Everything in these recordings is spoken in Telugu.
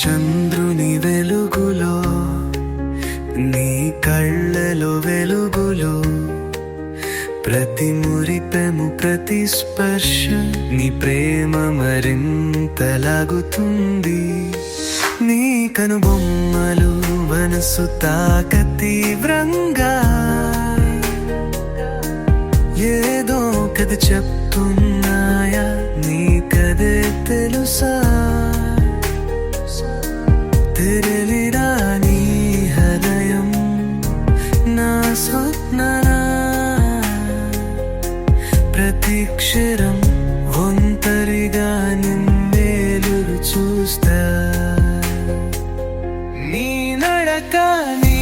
చంద్రుని వెలుగులో, నీ కళ్ళలో వెలుగులో, ప్రతి మురిపెము ప్రతి స్పర్శ నీ ప్రేమ మరింతలాగుతుంది. నీ కనుబొమ్మలు మనసు తాక తీవ్రంగా, ఏదో కథ చెప్తున్నాయా నీకదే తెలుసా? తెరలిరా నీ హృదయం నా స్వప్ననా, ప్రతి క్షరం ఒంటరిగా నిన్నేలుగు చూస్తా. నీ నడక నీ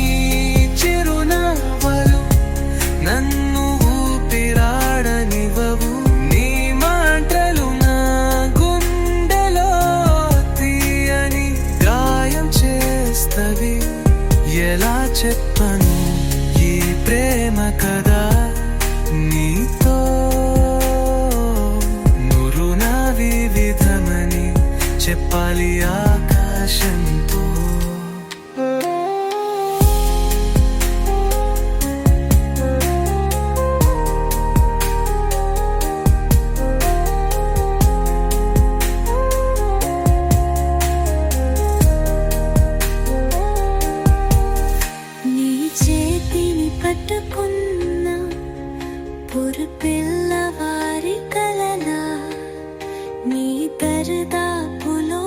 చిరునవ్వులు నన్ను ఊపిరాడనివ్వవు. నీ మాటలు నా గుండెలో తీయని గాయం చేస్తవి. ఎలా చెప్పను ఈ ప్రేమ కదా నీతో, నురు నా వివిధమని చెప్పాలి ఆకాశంతో. పట్టుకున్న పురు పిల్లవారి కలలా, నీ దరిదాపులో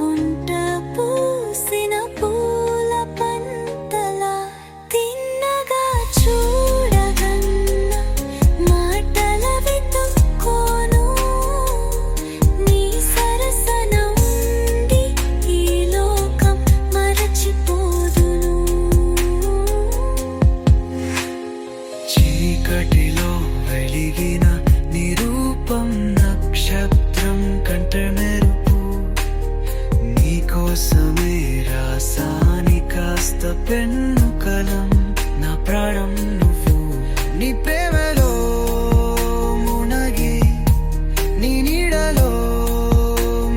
ఉంట పూసిన పూల పంటలా, తిన్నగా చూడగన్న మాటల వెతుక్కోను. నీ సరసన ఉండి ఈ లోకం మరచిపోదును. చీకటిలో వెలిగిన నిరూపం నక్షత్రం కంట మెరుపు, నీకోసమే రాసాని కాస్త పెన్ను కలం నా ప్రాణం నువ్వు. నీ ప్రేమలో మునగి నీ నీడలో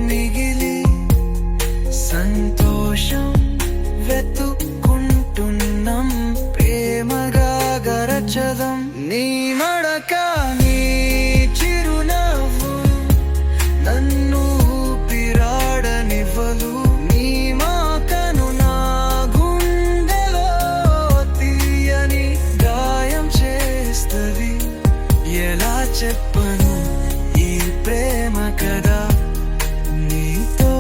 మిగిలి సంతోషం వెతుక్కుంటున్నాం ప్రేమగా గరచదం. నీ మడక నీ చిరునవ్వు నన్ను ఊపిరాడనివ్వలు. నీ మాటను నా గుండెలో తీయని గాయం చేస్తవి. ఎలా చెప్పను ఈ ప్రేమ కదా నీతో,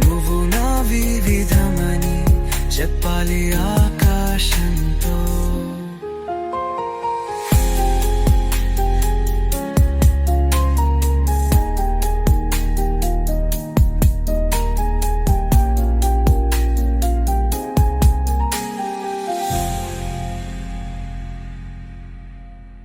నువ్వు నా వివిధమని చెప్పాలి